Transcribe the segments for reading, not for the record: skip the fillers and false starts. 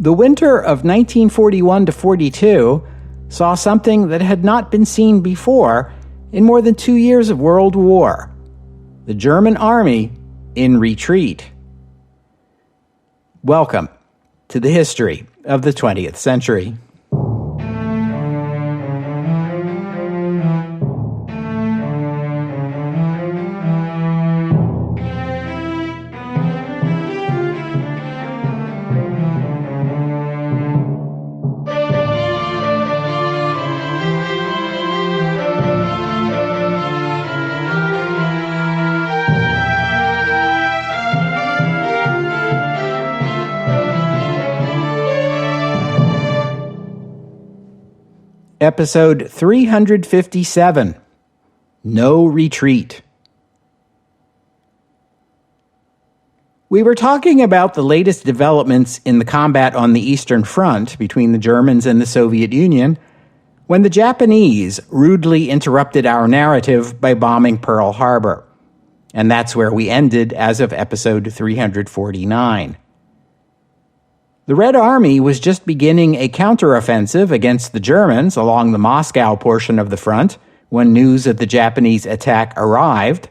The winter of 1941 to 42 saw something that had not been seen before in more than 2 years of World War. The German army in retreat. Welcome to the history of the 20th century. Episode 357, No Retreat. We were talking about the latest developments in the combat on the Eastern Front between the Germans and the Soviet Union when the Japanese rudely interrupted our narrative by bombing Pearl Harbor. And that's where we ended as of episode 349. The Red Army was just beginning a counteroffensive against the Germans along the Moscow portion of the front when news of the Japanese attack arrived.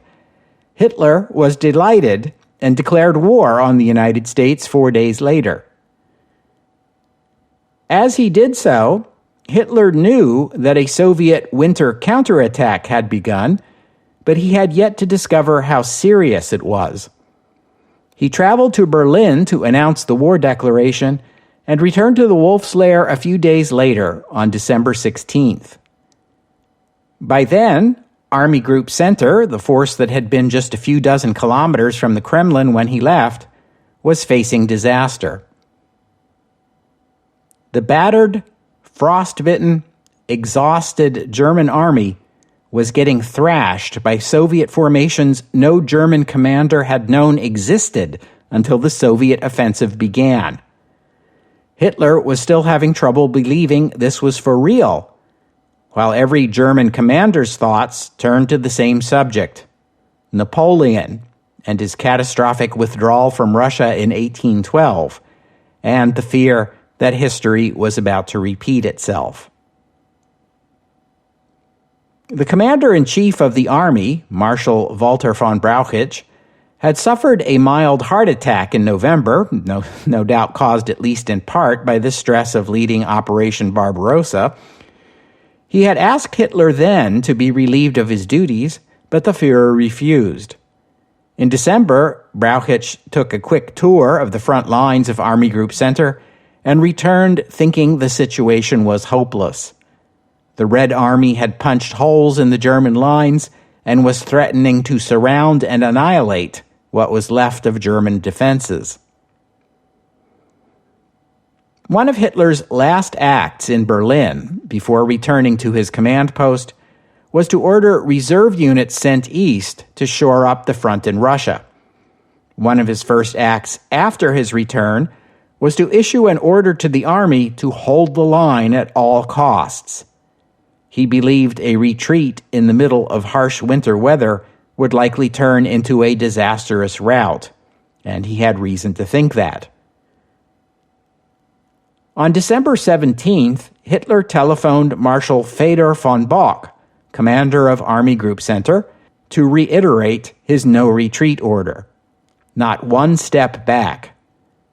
Hitler was delighted and declared war on the United States 4 days later. As he did so, Hitler knew that a Soviet winter counterattack had begun, but he had yet to discover how serious it was. He traveled to Berlin to announce the war declaration and returned to the Wolf's Lair a few days later on December 16th. By then, Army Group Center, the force that had been just a few dozen kilometers from the Kremlin when he left, was facing disaster. The battered, frostbitten, exhausted German army was getting thrashed by Soviet formations no German commander had known existed until the Soviet offensive began. Hitler was still having trouble believing this was for real, while every German commander's thoughts turned to the same subject, Napoleon and his catastrophic withdrawal from Russia in 1812, and the fear that history was about to repeat itself. The commander-in-chief of the army, Marshal Walter von Brauchitsch, had suffered a mild heart attack in November, no doubt caused at least in part by the stress of leading Operation Barbarossa. He had asked Hitler then to be relieved of his duties, but the Führer refused. In December, Brauchitsch took a quick tour of the front lines of Army Group Center and returned thinking the situation was hopeless. The Red Army had punched holes in the German lines and was threatening to surround and annihilate what was left of German defenses. One of Hitler's last acts in Berlin, before returning to his command post, was to order reserve units sent east to shore up the front in Russia. One of his first acts after his return was to issue an order to the army to hold the line at all costs. He believed a retreat in the middle of harsh winter weather would likely turn into a disastrous rout, and he had reason to think that. On December 17th, Hitler telephoned Marshal Fedor von Bock, commander of Army Group Center, to reiterate his no-retreat order. Not one step back.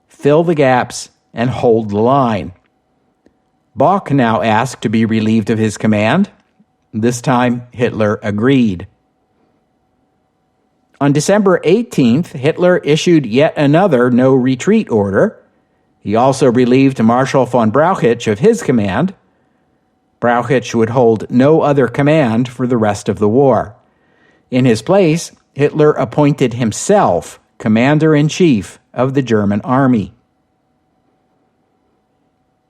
Fill the gaps and hold the line. Bock now asked to be relieved of his command. This time, Hitler agreed. On December 18th, Hitler issued yet another no-retreat order. He also relieved Marshal von Brauchitsch of his command. Brauchitsch would hold no other command for the rest of the war. In his place, Hitler appointed himself commander-in-chief of the German army.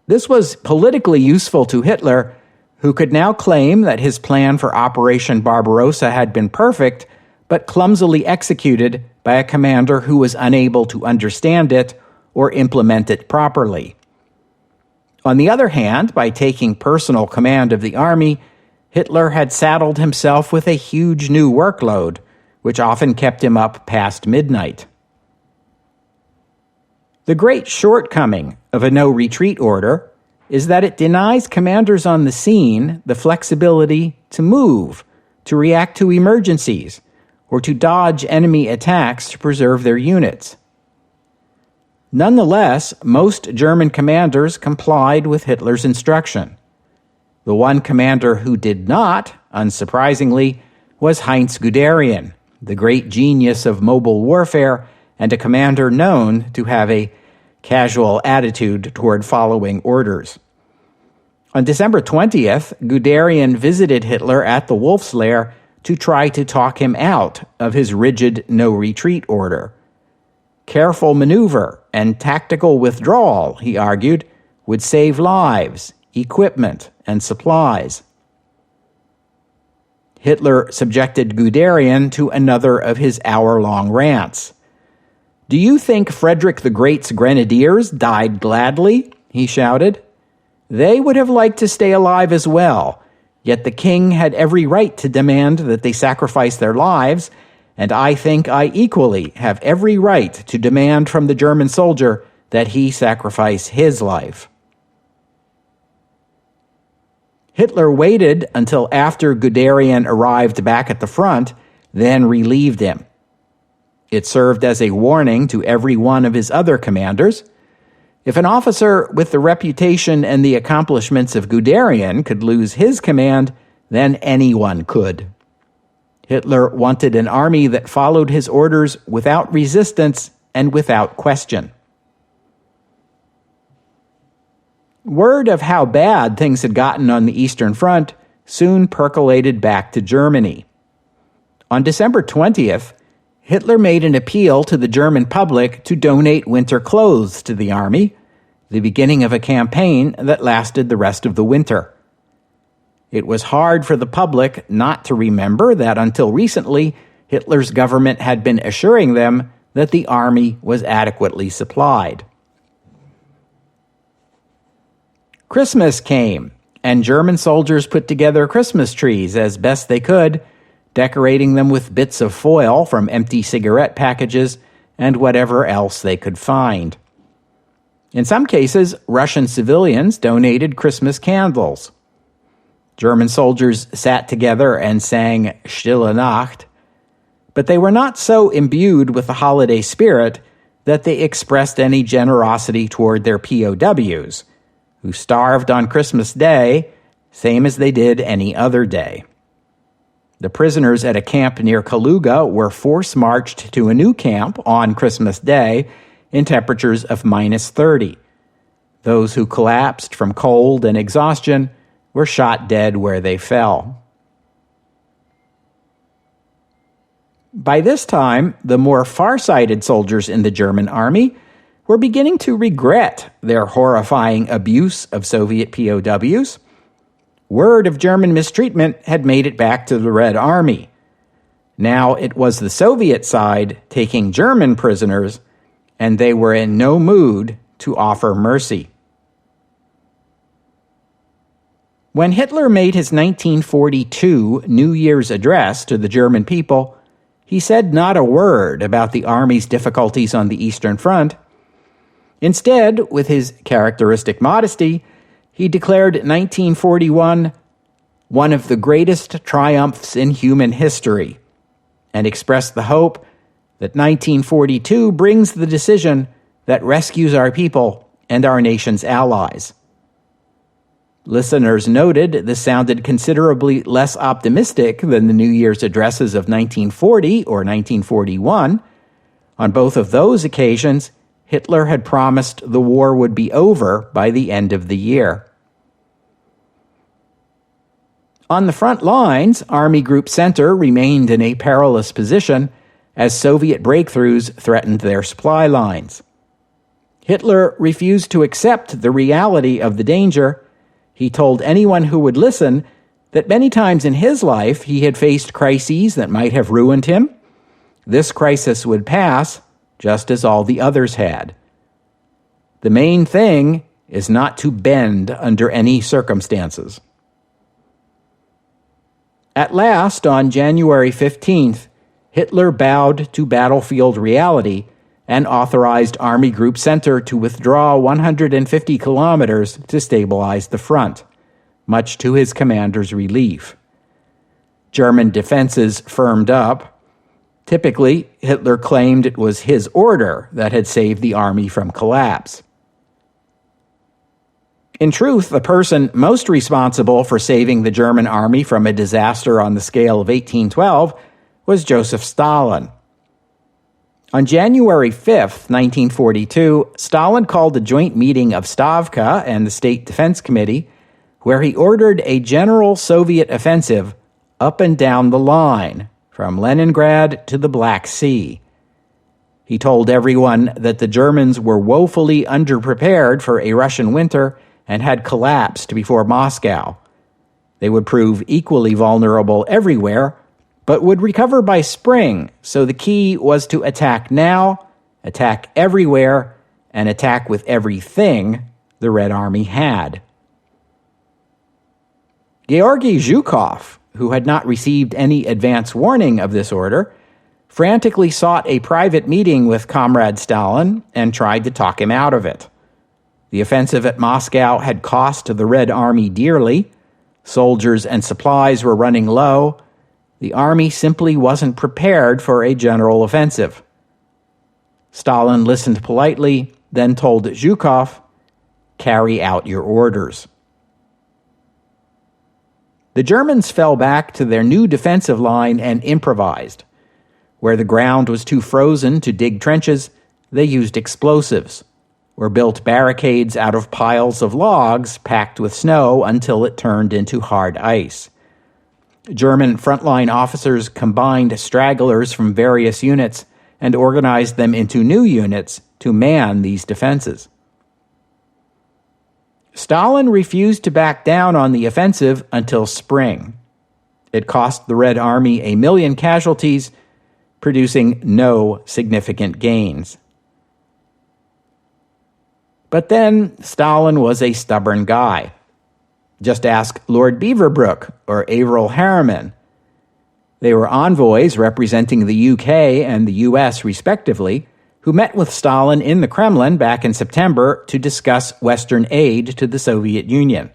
This was politically useful to Hitler, who could now claim that his plan for Operation Barbarossa had been perfect, but clumsily executed by a commander who was unable to understand it or implement it properly. On the other hand, by taking personal command of the army, Hitler had saddled himself with a huge new workload, which often kept him up past midnight. The great shortcoming of a no-retreat order is that it denies commanders on the scene the flexibility to move, to react to emergencies, or to dodge enemy attacks to preserve their units. Nonetheless, most German commanders complied with Hitler's instruction. The one commander who did not, unsurprisingly, was Heinz Guderian, the great genius of mobile warfare and a commander known to have a casual attitude toward following orders. On December 20th, Guderian visited Hitler at the Wolf's Lair to try to talk him out of his rigid no-retreat order. Careful maneuver and tactical withdrawal, he argued, would save lives, equipment, and supplies. Hitler subjected Guderian to another of his hour-long rants. "Do you think Frederick the Great's grenadiers died gladly?" he shouted. "They would have liked to stay alive as well, yet the king had every right to demand that they sacrifice their lives, and I think I equally have every right to demand from the German soldier that he sacrifice his life." Hitler waited until after Guderian arrived back at the front, then relieved him. It served as a warning to every one of his other commanders. If an officer with the reputation and the accomplishments of Guderian could lose his command, then anyone could. Hitler wanted an army that followed his orders without resistance and without question. Word of how bad things had gotten on the Eastern Front soon percolated back to Germany. On December 20th, Hitler made an appeal to the German public to donate winter clothes to the army, the beginning of a campaign that lasted the rest of the winter. It was hard for the public not to remember that until recently, Hitler's government had been assuring them that the army was adequately supplied. Christmas came, and German soldiers put together Christmas trees as best they could, decorating them with bits of foil from empty cigarette packages and whatever else they could find. In some cases, Russian civilians donated Christmas candles. German soldiers sat together and sang Stille Nacht, but they were not so imbued with the holiday spirit that they expressed any generosity toward their POWs, who starved on Christmas Day, same as they did any other day. The prisoners at a camp near Kaluga were force-marched to a new camp on Christmas Day in temperatures of -30. Those who collapsed from cold and exhaustion were shot dead where they fell. By this time, the more far-sighted soldiers in the German army were beginning to regret their horrifying abuse of Soviet POWs. Word of German mistreatment had made it back to the Red Army. Now it was the Soviet side taking German prisoners, and they were in no mood to offer mercy. When Hitler made his 1942 New Year's address to the German people, he said not a word about the army's difficulties on the Eastern Front. Instead, with his characteristic modesty, he declared 1941 one of the greatest triumphs in human history, and expressed the hope that 1942 brings the decision that rescues our people and our nation's allies. Listeners noted this sounded considerably less optimistic than the New Year's addresses of 1940 or 1941. On both of those occasions, Hitler had promised the war would be over by the end of the year. On the front lines, Army Group Center remained in a perilous position as Soviet breakthroughs threatened their supply lines. Hitler refused to accept the reality of the danger. He told anyone who would listen that many times in his life he had faced crises that might have ruined him. This crisis would pass, just as all the others had. The main thing is not to bend under any circumstances. At last, on January 15th, Hitler bowed to battlefield reality and authorized Army Group Center to withdraw 150 kilometers to stabilize the front, much to his commander's relief. German defenses firmed up. Typically, Hitler claimed it was his order that had saved the army from collapse. In truth, the person most responsible for saving the German army from a disaster on the scale of 1812 was Joseph Stalin. On January 5, 1942, Stalin called a joint meeting of Stavka and the State Defense Committee, where he ordered a general Soviet offensive up and down the line, from Leningrad to the Black Sea. He told everyone that the Germans were woefully underprepared for a Russian winter and had collapsed before Moscow. They would prove equally vulnerable everywhere, but would recover by spring, so the key was to attack now, attack everywhere, and attack with everything the Red Army had. Georgy Zhukov, who had not received any advance warning of this order, frantically sought a private meeting with Comrade Stalin and tried to talk him out of it. The offensive at Moscow had cost the Red Army dearly. Soldiers and supplies were running low. The army simply wasn't prepared for a general offensive. Stalin listened politely, then told Zhukov, "Carry out your orders." The Germans fell back to their new defensive line and improvised. Where the ground was too frozen to dig trenches, they used explosives, or built barricades out of piles of logs packed with snow until it turned into hard ice. German frontline officers combined stragglers from various units and organized them into new units to man these defenses. Stalin refused to back down on the offensive until spring. It cost the Red Army 1 million casualties, producing no significant gains. But then Stalin was a stubborn guy. Just ask Lord Beaverbrook or Averell Harriman. They were envoys representing the UK and the US respectively, who met with Stalin in the Kremlin back in September to discuss Western aid to the Soviet Union.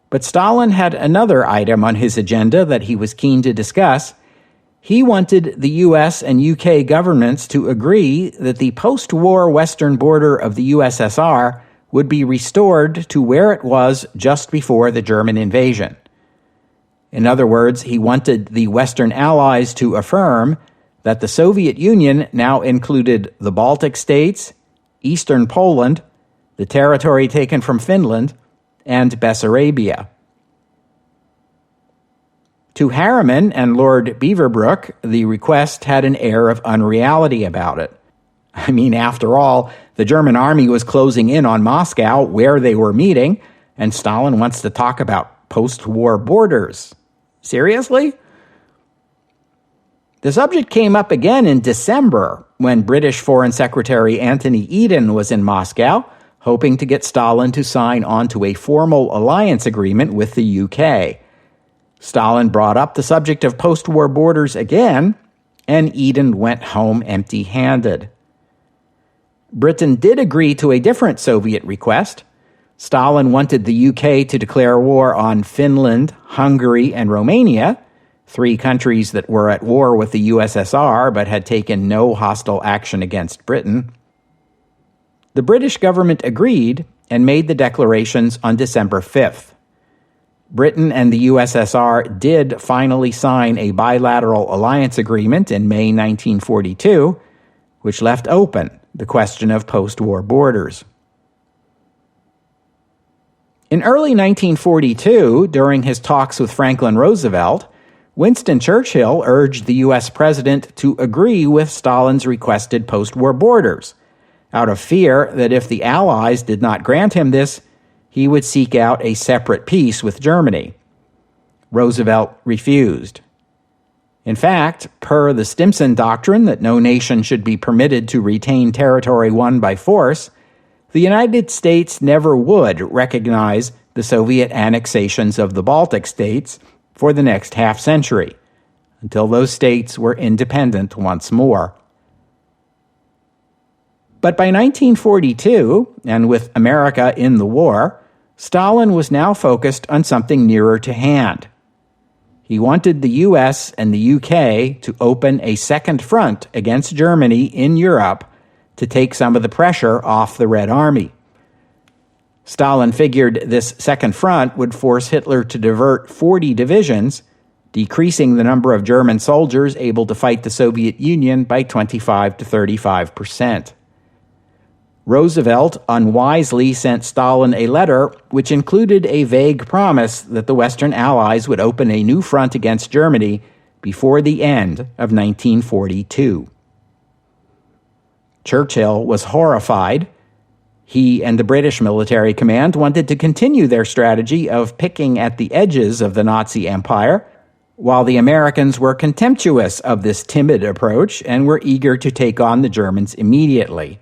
But Stalin had another item on his agenda that he was keen to discuss. He wanted the US and UK governments to agree that the post-war western border of the USSR would be restored to where it was just before the German invasion. In other words, he wanted the Western Allies to affirm that the Soviet Union now included the Baltic states, eastern Poland, the territory taken from Finland, and Bessarabia. To Harriman and Lord Beaverbrook, the request had an air of unreality about it. I mean, after all, the German army was closing in on Moscow, where they were meeting, and Stalin wants to talk about post-war borders. Seriously? The subject came up again in December, when British Foreign Secretary Anthony Eden was in Moscow, hoping to get Stalin to sign onto a formal alliance agreement with the UK. Stalin brought up the subject of post-war borders again, and Eden went home empty-handed. Britain did agree to a different Soviet request. Stalin wanted the UK to declare war on Finland, Hungary, and Romania, 3 countries that were at war with the USSR but had taken no hostile action against Britain. The British government agreed and made the declarations on December 5th. Britain and the USSR did finally sign a bilateral alliance agreement in May 1942, which left open the question of post-war borders. In early 1942, during his talks with Franklin Roosevelt, Winston Churchill urged the U.S. president to agree with Stalin's requested post-war borders, out of fear that if the Allies did not grant him this, he would seek out a separate peace with Germany. Roosevelt refused. In fact, per the Stimson Doctrine that no nation should be permitted to retain territory won by force, the United States never would recognize the Soviet annexations of the Baltic states for the next half-century, until those states were independent once more. But by 1942, and with America in the war, Stalin was now focused on something nearer to hand. He wanted the US and the UK to open a second front against Germany in Europe to take some of the pressure off the Red Army. Stalin figured this second front would force Hitler to divert 40 divisions, decreasing the number of German soldiers able to fight the Soviet Union by 25 to 35%. Roosevelt unwisely sent Stalin a letter which included a vague promise that the Western Allies would open a new front against Germany before the end of 1942. Churchill was horrified. He and the British military command wanted to continue their strategy of picking at the edges of the Nazi Empire, while the Americans were contemptuous of this timid approach and were eager to take on the Germans immediately.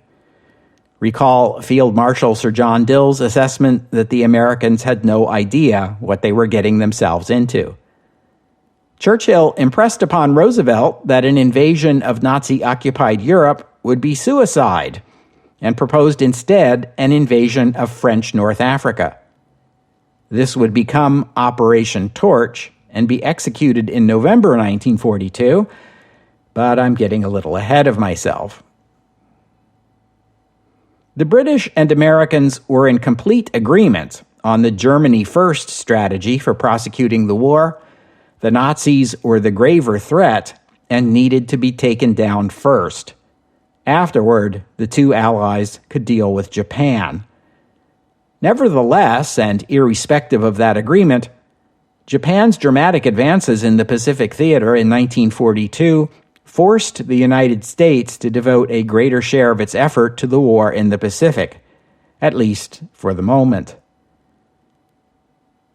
Recall Field Marshal Sir John Dill's assessment that the Americans had no idea what they were getting themselves into. Churchill impressed upon Roosevelt that an invasion of Nazi-occupied Europe would be suicide, and proposed instead an invasion of French North Africa. This would become Operation Torch and be executed in November 1942, but I'm getting a little ahead of myself. The British and Americans were in complete agreement on the Germany First strategy for prosecuting the war. The Nazis were the graver threat and needed to be taken down first. Afterward, the two allies could deal with Japan. Nevertheless, and irrespective of that agreement, Japan's dramatic advances in the Pacific Theater in 1942 forced the United States to devote a greater share of its effort to the war in the Pacific, at least for the moment.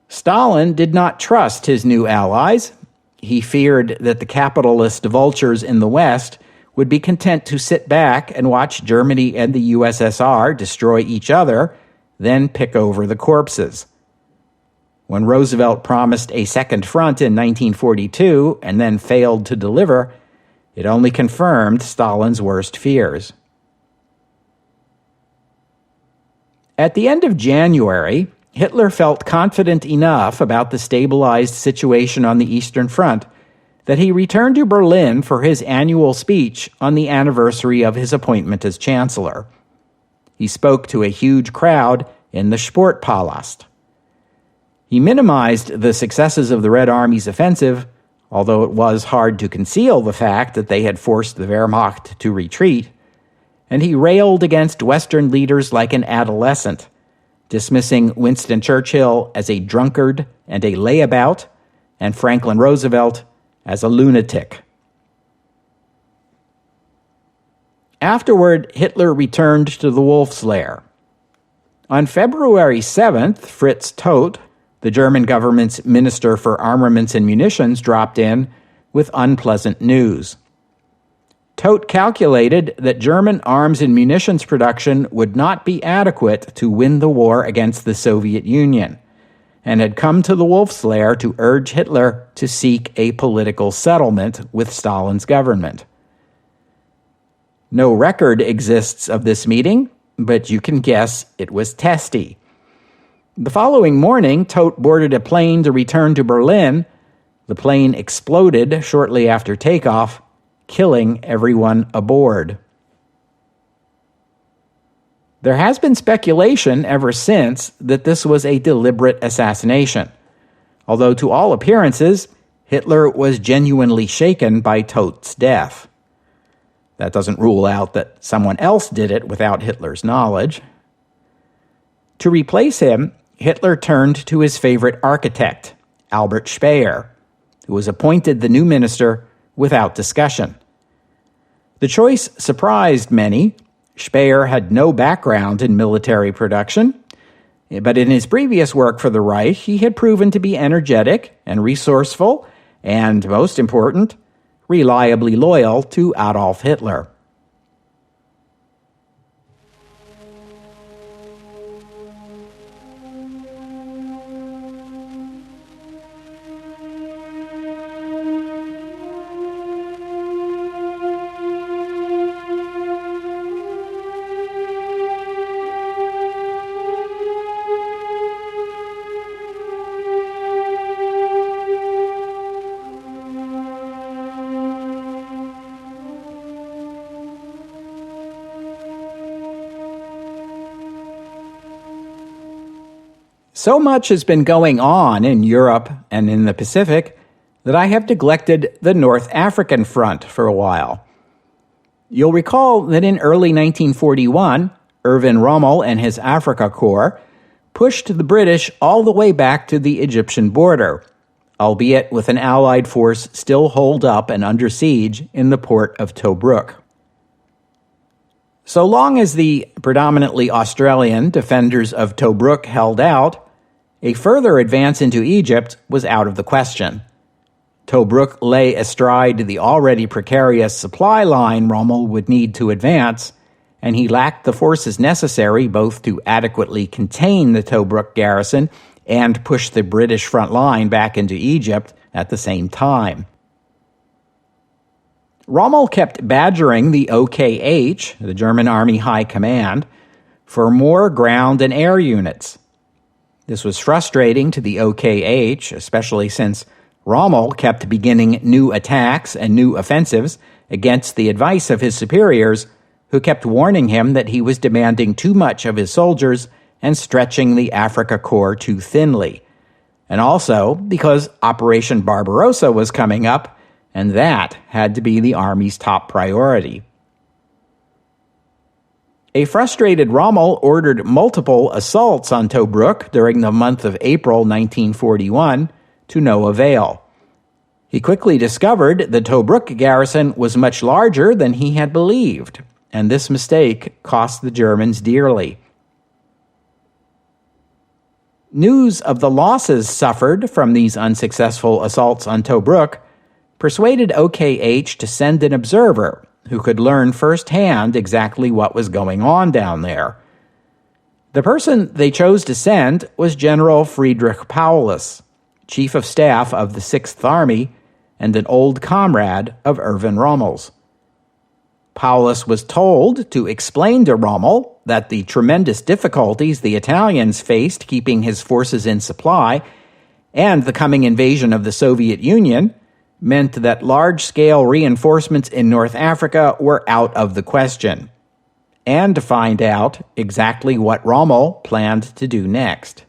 Stalin did not trust his new allies. He feared that the capitalist vultures in the West would be content to sit back and watch Germany and the USSR destroy each other, then pick over the corpses. When Roosevelt promised a second front in 1942 and then failed to deliver, it only confirmed Stalin's worst fears. At the end of January, Hitler felt confident enough about the stabilized situation on the Eastern Front that he returned to Berlin for his annual speech on the anniversary of his appointment as Chancellor. He spoke to a huge crowd in the Sportpalast. He minimized the successes of the Red Army's offensive, although it was hard to conceal the fact that they had forced the Wehrmacht to retreat, and he railed against Western leaders like an adolescent, dismissing Winston Churchill as a drunkard and a layabout, and Franklin Roosevelt as a lunatic. Afterward, Hitler returned to the Wolf's Lair. On February 7th, Fritz Todt, the German government's Minister for Armaments and Munitions, dropped in with unpleasant news. Todt calculated that German arms and munitions production would not be adequate to win the war against the Soviet Union, and had come to the Wolf's Lair to urge Hitler to seek a political settlement with Stalin's government. No record exists of this meeting, but you can guess it was testy. The following morning, Todt boarded a plane to return to Berlin. The plane exploded shortly after takeoff, killing everyone aboard. There has been speculation ever since that this was a deliberate assassination, although to all appearances, Hitler was genuinely shaken by Todt's death. That doesn't rule out that someone else did it without Hitler's knowledge. To replace him, Hitler turned to his favorite architect, Albert Speer, who was appointed the new minister without discussion. The choice surprised many. Speer had no background in military production, but in his previous work for the Reich, he had proven to be energetic and resourceful, and, most important, reliably loyal to Adolf Hitler. So much has been going on in Europe and in the Pacific that I have neglected the North African front for a while. You'll recall that in early 1941, Erwin Rommel and his Afrika Korps pushed the British all the way back to the Egyptian border, albeit with an Allied force still holed up and under siege in the port of Tobruk. So long as the predominantly Australian defenders of Tobruk held out, a further advance into Egypt was out of the question. Tobruk lay astride the already precarious supply line Rommel would need to advance, and he lacked the forces necessary both to adequately contain the Tobruk garrison and push the British front line back into Egypt at the same time. Rommel kept badgering the OKH, the German Army High Command, for more ground and air units. This was frustrating to the OKH, especially since Rommel kept beginning new attacks and new offensives against the advice of his superiors, who kept warning him that he was demanding too much of his soldiers and stretching the Afrika Korps too thinly, and also because Operation Barbarossa was coming up, and that had to be the Army's top priority. A frustrated Rommel ordered multiple assaults on Tobruk during the month of April 1941 to no avail. He quickly discovered the Tobruk garrison was much larger than he had believed, and this mistake cost the Germans dearly. News of the losses suffered from these unsuccessful assaults on Tobruk persuaded OKH to send an observer who could learn firsthand exactly what was going on down there. The person they chose to send was General Friedrich Paulus, Chief of Staff of the 6th Army and an old comrade of Erwin Rommel's. Paulus was told to explain to Rommel that the tremendous difficulties the Italians faced keeping his forces in supply and the coming invasion of the Soviet Union meant that large-scale reinforcements in North Africa were out of the question, and to find out exactly what Rommel planned to do next.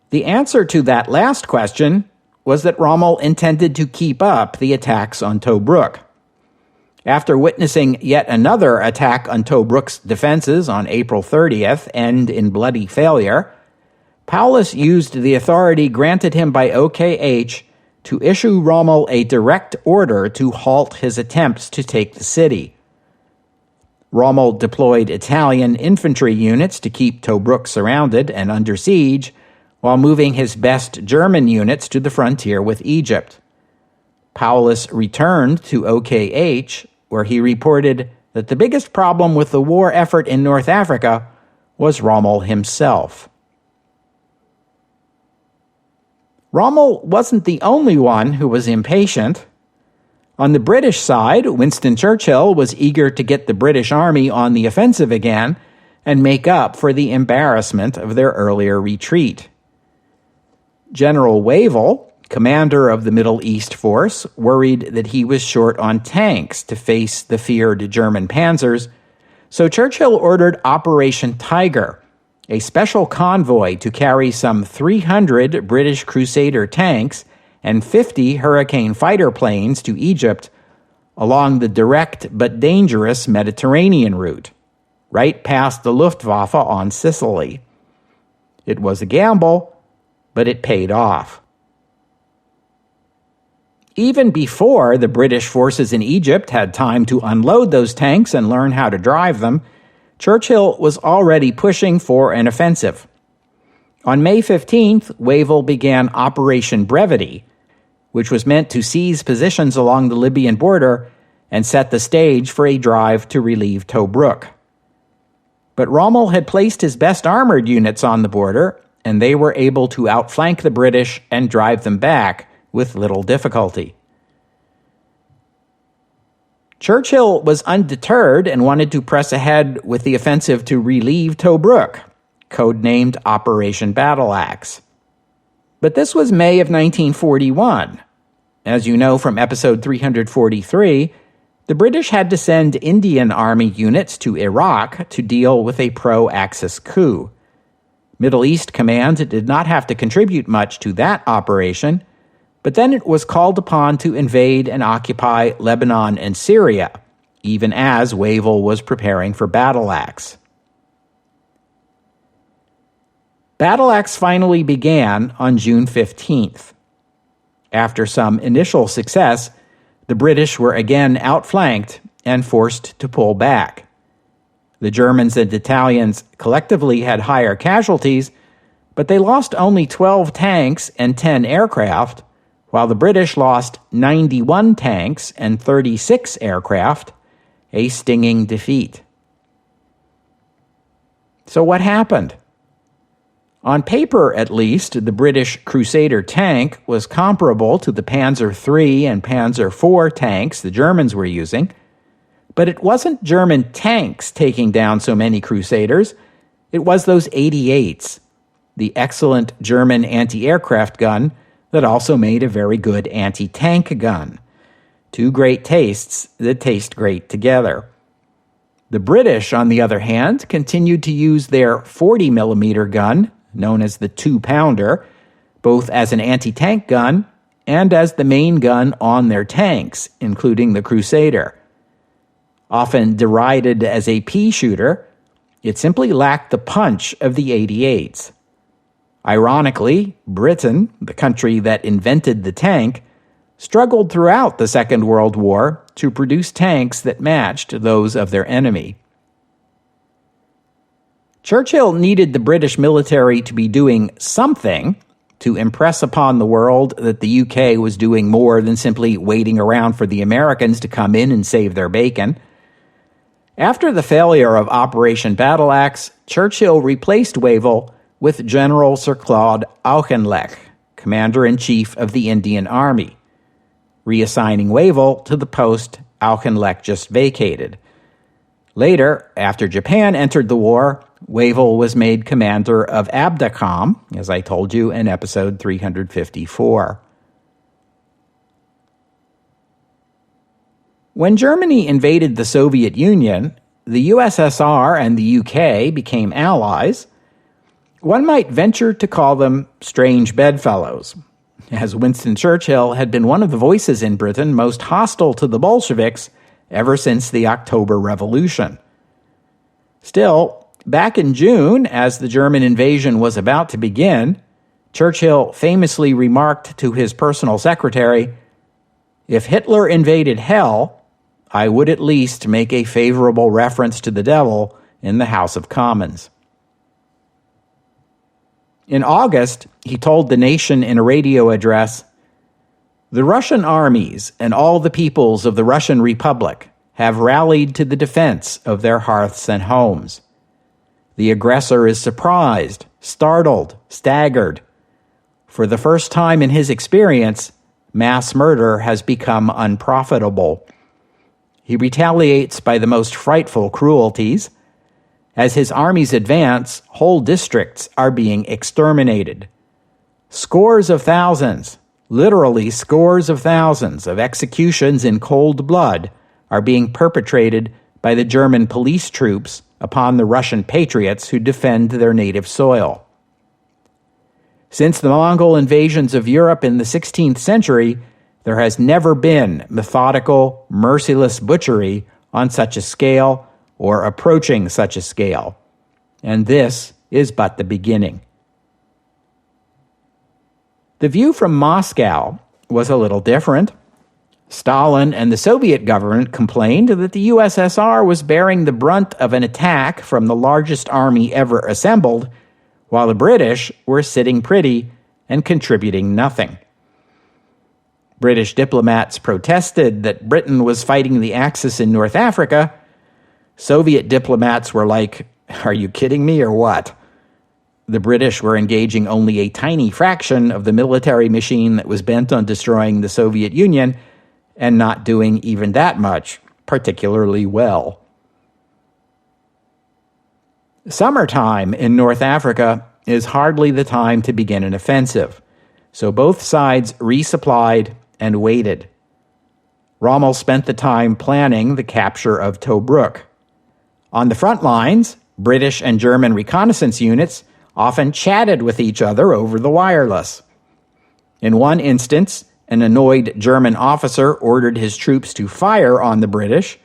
The answer to that last question was that Rommel intended to keep up the attacks on Tobruk. After witnessing yet another attack on Tobruk's defenses on April 30th end in bloody failure, Paulus used the authority granted him by OKH to issue Rommel a direct order to halt his attempts to take the city. Rommel deployed Italian infantry units to keep Tobruk surrounded and under siege, while moving his best German units to the frontier with Egypt. Paulus returned to OKH, where he reported that the biggest problem with the war effort in North Africa was Rommel himself. Rommel wasn't the only one who was impatient. On the British side, Winston Churchill was eager to get the British Army on the offensive again and make up for the embarrassment of their earlier retreat. General Wavell, commander of the Middle East force, worried that he was short on tanks to face the feared German panzers, so Churchill ordered Operation Tiger, a special convoy to carry some 300 British Crusader tanks and 50 Hurricane fighter planes to Egypt along the direct but dangerous Mediterranean route, right past the Luftwaffe on Sicily. It was a gamble, but it paid off. Even before the British forces in Egypt had time to unload those tanks and learn how to drive them, Churchill was already pushing for an offensive. On May 15th, Wavell began Operation Brevity, which was meant to seize positions along the Libyan border and set the stage for a drive to relieve Tobruk. But Rommel had placed his best armored units on the border, and they were able to outflank the British and drive them back with little difficulty. Churchill was undeterred and wanted to press ahead with the offensive to relieve Tobruk, codenamed Operation Battle Axe. But this was May of 1941. As you know from episode 343, the British had to send Indian Army units to Iraq to deal with a pro-Axis coup. Middle East Command did not have to contribute much to that operation, but then it was called upon to invade and occupy Lebanon and Syria, even as Wavell was preparing for Battle Axe. Battle Axe finally began on June 15th. After some initial success, the British were again outflanked and forced to pull back. The Germans and Italians collectively had higher casualties, but they lost only 12 tanks and 10 aircraft, while the British lost 91 tanks and 36 aircraft, a stinging defeat. So what happened? On paper, at least, the British Crusader tank was comparable to the Panzer III and Panzer IV tanks the Germans were using, but it wasn't German tanks taking down so many Crusaders. It was those 88s, the excellent German anti-aircraft gun that also made a very good anti-tank gun. Two great tastes that taste great together. The British, on the other hand, continued to use their 40mm gun, known as the 2-pounder, both as an anti-tank gun and as the main gun on their tanks, including the Crusader. Often derided as a pea shooter, it simply lacked the punch of the 88s. Ironically, Britain, the country that invented the tank, struggled throughout the Second World War to produce tanks that matched those of their enemy. Churchill needed the British military to be doing something to impress upon the world that the UK was doing more than simply waiting around for the Americans to come in and save their bacon. After the failure of Operation Battle Axe, Churchill replaced Wavell with General Sir Claude Auchinleck, Commander-in-Chief of the Indian Army, reassigning Wavell to the post Auchinleck just vacated. Later, after Japan entered the war, Wavell was made commander of Abdacom, as I told you in episode 354. When Germany invaded the Soviet Union, the USSR and the UK became allies. One might venture to call them strange bedfellows, as Winston Churchill had been one of the voices in Britain most hostile to the Bolsheviks ever since the October Revolution. Still, back in June, as the German invasion was about to begin, Churchill famously remarked to his personal secretary, "If Hitler invaded hell, I would at least make a favorable reference to the devil in the House of Commons." In August, he told the nation in a radio address, "The Russian armies and all the peoples of the Russian Republic have rallied to the defense of their hearths and homes. The aggressor is surprised, startled, staggered. For the first time in his experience, mass murder has become unprofitable. He retaliates by the most frightful cruelties. As his armies advance, whole districts are being exterminated. Scores of thousands, literally scores of thousands of executions in cold blood are being perpetrated by the German police troops upon the Russian patriots who defend their native soil. Since the Mongol invasions of Europe in the 16th century, there has never been methodical, merciless butchery on such a scale or approaching such a scale. And this is but the beginning." The view from Moscow was a little different. Stalin and the Soviet government complained that the USSR was bearing the brunt of an attack from the largest army ever assembled, while the British were sitting pretty and contributing nothing. British diplomats protested that Britain was fighting the Axis in North Africa. Soviet diplomats were like, "Are you kidding me or what?" The British were engaging only a tiny fraction of the military machine that was bent on destroying the Soviet Union, and not doing even that much particularly well. Summertime in North Africa is hardly the time to begin an offensive, so both sides resupplied and waited. Rommel spent the time planning the capture of Tobruk. On the front lines, British and German reconnaissance units often chatted with each other over the wireless. In one instance, an annoyed German officer ordered his troops to fire on the British,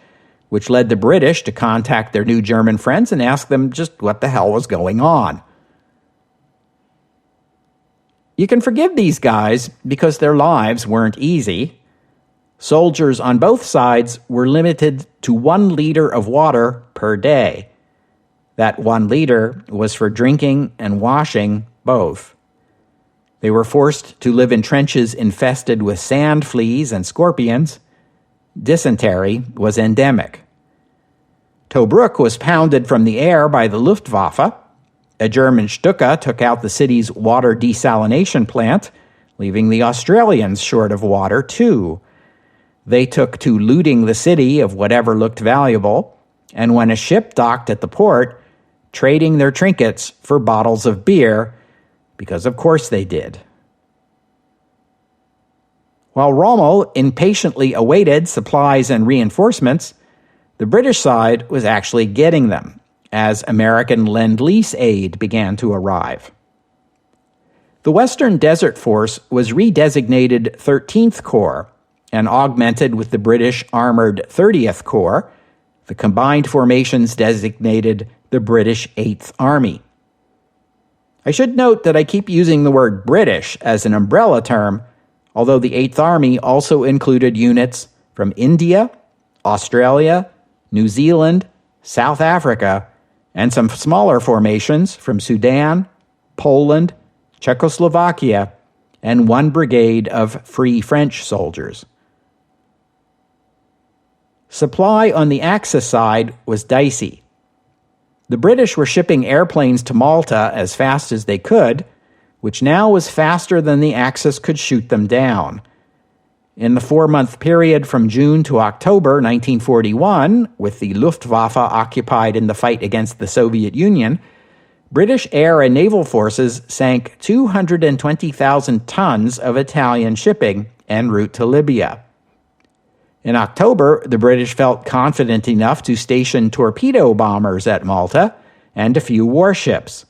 which led the British to contact their new German friends and ask them just what the hell was going on. You can forgive these guys because their lives weren't easy. Soldiers on both sides were limited to 1 liter of water per day. That 1 liter was for drinking and washing both. They were forced to live in trenches infested with sand fleas and scorpions. Dysentery was endemic. Tobruk was pounded from the air by the Luftwaffe. A German Stuka took out the city's water desalination plant, leaving the Australians short of water, too. They took to looting the city of whatever looked valuable, and when a ship docked at the port, trading their trinkets for bottles of beer, because of course they did. While Rommel impatiently awaited supplies and reinforcements, the British side was actually getting them, as American Lend-Lease aid began to arrive. The Western Desert Force was redesignated 13th Corps and augmented with the British Armored 30th Corps. The combined formations designated the British 8th Army. I should note that I keep using the word British as an umbrella term, although the 8th Army also included units from India, Australia, New Zealand, South Africa, and some smaller formations from Sudan, Poland, Czechoslovakia, and 1 brigade of Free French soldiers. Supply on the Axis side was dicey. The British were shipping airplanes to Malta as fast as they could, which now was faster than the Axis could shoot them down. In the 4-month period from June to October 1941, with the Luftwaffe occupied in the fight against the Soviet Union, British air and naval forces sank 220,000 tons of Italian shipping en route to Libya. In October, the British felt confident enough to station torpedo bombers at Malta and a few warships,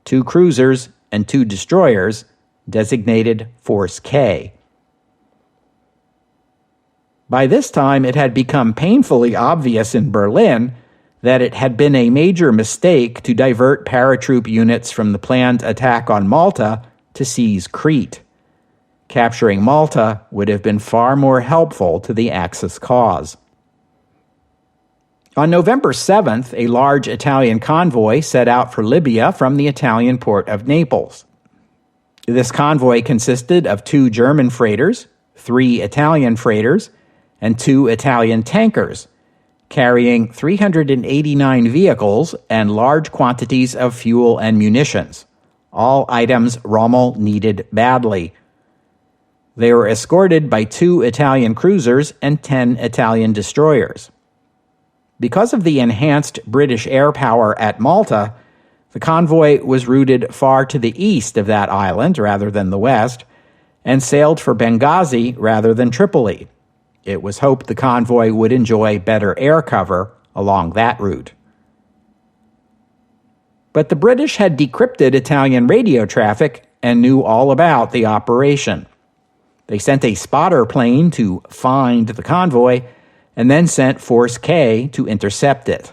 2 cruisers and 2 destroyers, designated Force K. By this time, it had become painfully obvious in Berlin that it had been a major mistake to divert paratroop units from the planned attack on Malta to seize Crete. Capturing Malta would have been far more helpful to the Axis cause. On November 7th, a large Italian convoy set out for Libya from the Italian port of Naples. This convoy consisted of 2 German freighters, 3 Italian freighters, and 2 Italian tankers, carrying 389 vehicles and large quantities of fuel and munitions, all items Rommel needed badly. They were escorted by 2 Italian cruisers and 10 Italian destroyers. Because of the enhanced British air power at Malta, the convoy was routed far to the east of that island rather than the west, and sailed for Benghazi rather than Tripoli. It was hoped the convoy would enjoy better air cover along that route. But the British had decrypted Italian radio traffic and knew all about the operation. They sent a spotter plane to find the convoy and then sent Force K to intercept it.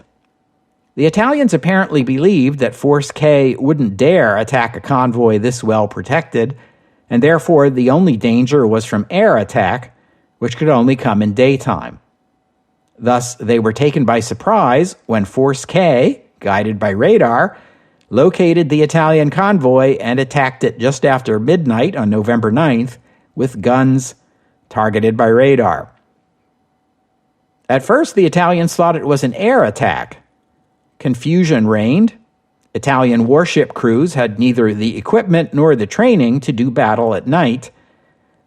The Italians apparently believed that Force K wouldn't dare attack a convoy this well protected, and therefore the only danger was from air attack, which could only come in daytime. Thus, they were taken by surprise when Force K, guided by radar, located the Italian convoy and attacked it just after midnight on November 9th with guns targeted by radar. At first, the Italians thought it was an air attack. Confusion reigned. Italian warship crews had neither the equipment nor the training to do battle at night.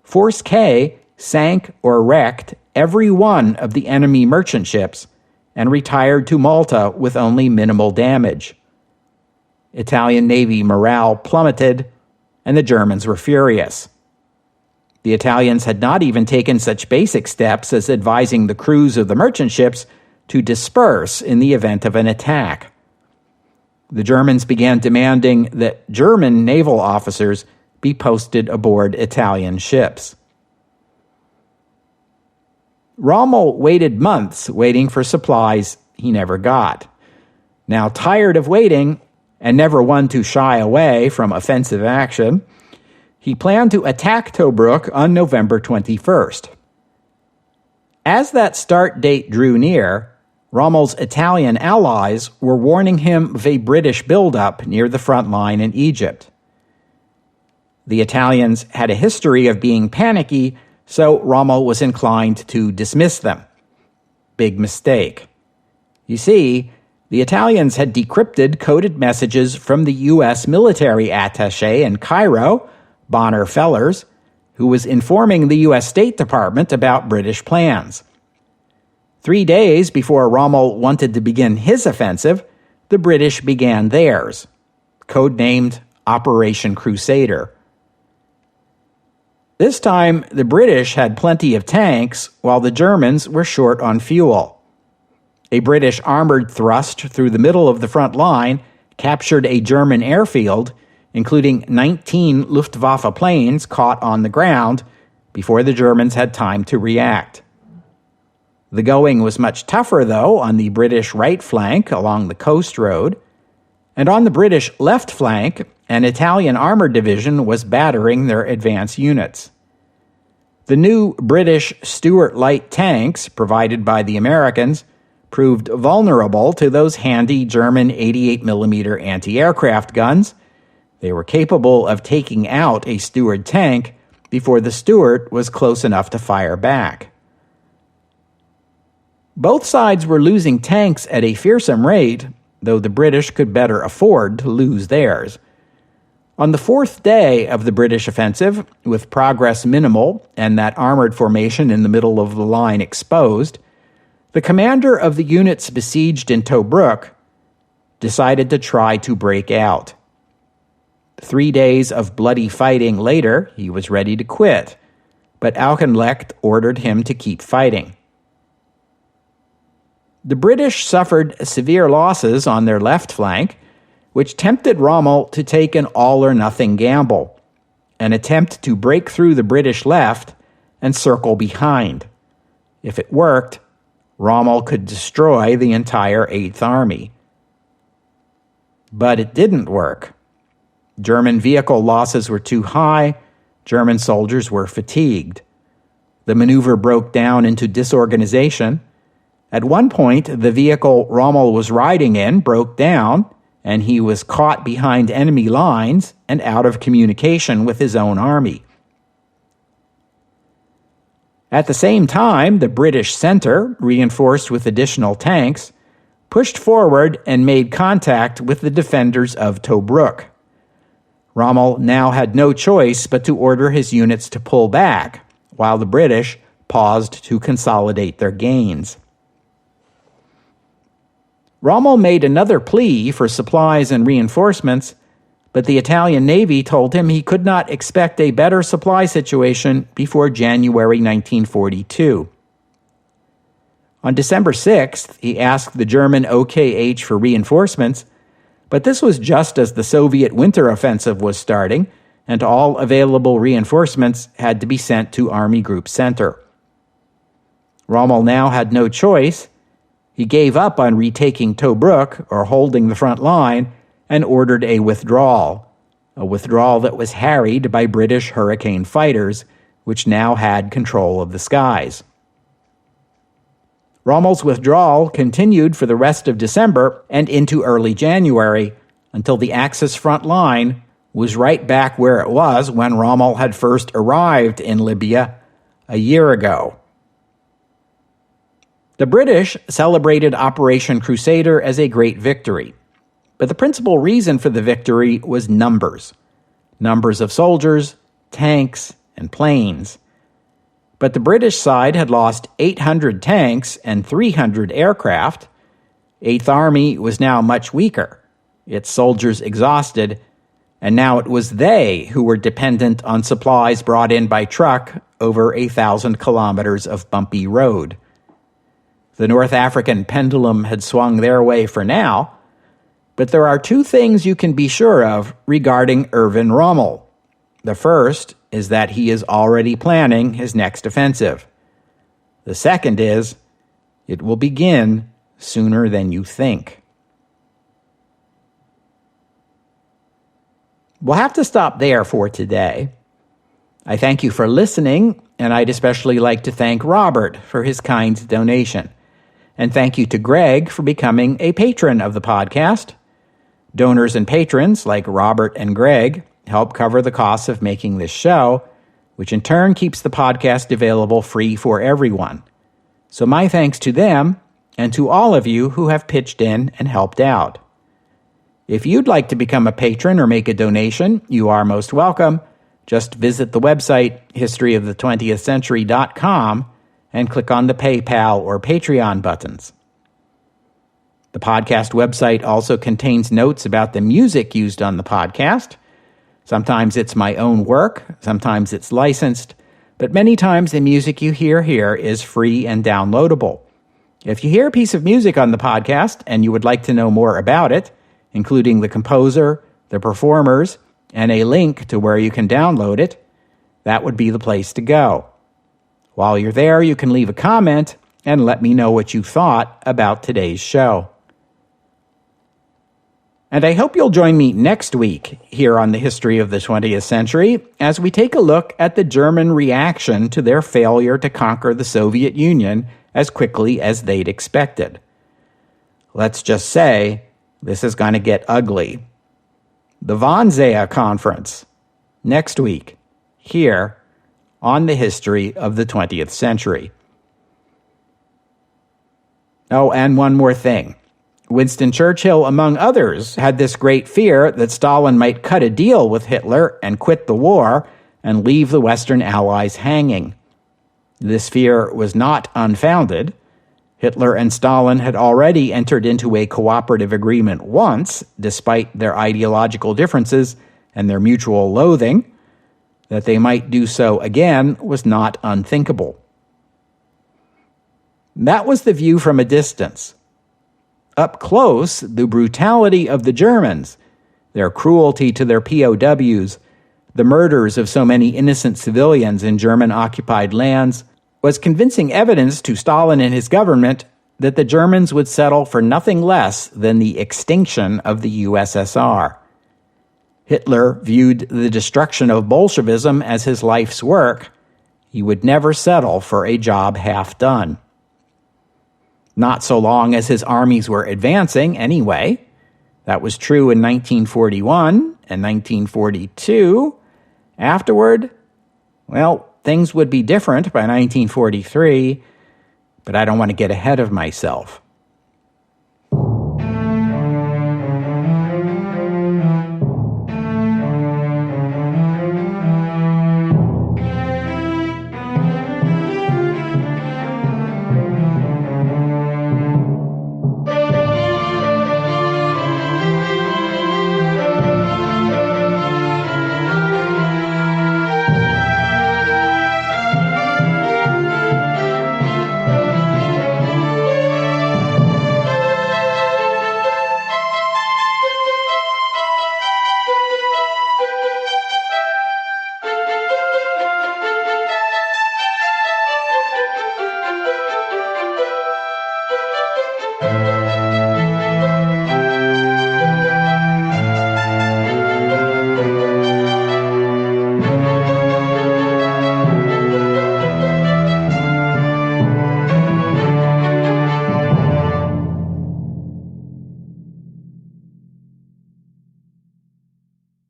Force K sank or wrecked every one of the enemy merchant ships and retired to Malta with only minimal damage. Italian Navy morale plummeted, and the Germans were furious. The Italians had not even taken such basic steps as advising the crews of the merchant ships to disperse in the event of an attack. The Germans began demanding that German naval officers be posted aboard Italian ships. Rommel waited months waiting for supplies he never got. Now tired of waiting, and never one to shy away from offensive action, he planned to attack Tobruk on November 21st. As that start date drew near, Rommel's Italian allies were warning him of a British buildup near the front line in Egypt. The Italians had a history of being panicky, so Rommel was inclined to dismiss them. Big mistake. You see, the Italians had decrypted coded messages from the U.S. military attaché in Cairo, Bonner Fellers, who was informing the U.S. State Department about British plans. 3 days before Rommel wanted to begin his offensive, the British began theirs, codenamed Operation Crusader. This time, the British had plenty of tanks, while the Germans were short on fuel. A British armored thrust through the middle of the front line captured a German airfield, including 19 Luftwaffe planes caught on the ground, before the Germans had time to react. The going was much tougher, though, on the British right flank along the coast road, and on the British left flank, an Italian armored division was battering their advance units. The new British Stuart light tanks, provided by the Americans, proved vulnerable to those handy German 88mm anti-aircraft guns. They were capable of taking out a Stuart tank before the Stuart was close enough to fire back. Both sides were losing tanks at a fearsome rate, though the British could better afford to lose theirs. On the fourth day of the British offensive, with progress minimal and that armored formation in the middle of the line exposed, the commander of the units besieged in Tobruk decided to try to break out. 3 days of bloody fighting later, he was ready to quit, but Auchinlecht ordered him to keep fighting. The British suffered severe losses on their left flank, which tempted Rommel to take an all-or-nothing gamble, an attempt to break through the British left and circle behind. If it worked, Rommel could destroy the entire Eighth Army. But it didn't work. German vehicle losses were too high, German soldiers were fatigued. The maneuver broke down into disorganization. At one point, the vehicle Rommel was riding in broke down, and he was caught behind enemy lines and out of communication with his own army. At the same time, the British center, reinforced with additional tanks, pushed forward and made contact with the defenders of Tobruk. Rommel now had no choice but to order his units to pull back, while the British paused to consolidate their gains. Rommel made another plea for supplies and reinforcements, but the Italian Navy told him he could not expect a better supply situation before January 1942. On December 6th, he asked the German OKH for reinforcements, but this was just as the Soviet winter offensive was starting, and all available reinforcements had to be sent to Army Group Center. Rommel now had no choice. He gave up on retaking Tobruk, or holding the front line, and ordered a withdrawal that was harried by British Hurricane fighters, which now had control of the skies. Rommel's withdrawal continued for the rest of December and into early January, until the Axis front line was right back where it was when Rommel had first arrived in Libya a year ago. The British celebrated Operation Crusader as a great victory, but the principal reason for the victory was numbers. Numbers of soldiers, tanks, and planes. But the British side had lost 800 tanks and 300 aircraft. Eighth Army was now much weaker, its soldiers exhausted, and now it was they who were dependent on supplies brought in by truck over 1,000 kilometers of bumpy road. The North African pendulum had swung their way for now, But there are two things you can be sure of regarding Erwin Rommel. The first is that he is already planning his next offensive. The second is, it will begin sooner than you think. We'll have to stop there for today. I thank you for listening, and I'd especially like to thank Robert for his kind donation. And thank you to Greg for becoming a patron of the podcast. Donors and patrons like Robert and Greg help cover the costs of making this show, which in turn keeps the podcast available free for everyone. So my thanks to them and to all of you who have pitched in and helped out. If you'd like to become a patron or make a donation, you are most welcome. Just visit the website historyofthe20thcentury.com and click on the PayPal or Patreon buttons. The podcast website also contains notes about the music used on the podcast. Sometimes it's my own work, sometimes it's licensed, but many times the music you hear here is free and downloadable. If you hear a piece of music on the podcast and you would like to know more about it, including the composer, the performers, and a link to where you can download it, that would be the place to go. While you're there, you can leave a comment and let me know what you thought about today's show. And I hope you'll join me next week here on the History of the 20th Century as we take a look at the German reaction to their failure to conquer the Soviet Union as quickly as they'd expected. Let's just say this is going to get ugly. The Wannsee Conference, next week, here on the History of the 20th Century. Oh, and one more thing. Winston Churchill, among others, had this great fear that Stalin might cut a deal with Hitler and quit the war and leave the Western Allies hanging. This fear was not unfounded. Hitler and Stalin had already entered into a cooperative agreement once, despite their ideological differences and their mutual loathing. That they might do so again was not unthinkable. That was the view from a distance. Up close, the brutality of the Germans, their cruelty to their POWs, the murders of so many innocent civilians in German-occupied lands, was convincing evidence to Stalin and his government that the Germans would settle for nothing less than the extinction of the USSR. Hitler viewed the destruction of Bolshevism as his life's work. He would never settle for a job half done. Not so long as his armies were advancing, anyway. That was true in 1941 and 1942. Afterward, well, things would be different by 1943, but I don't want to get ahead of myself.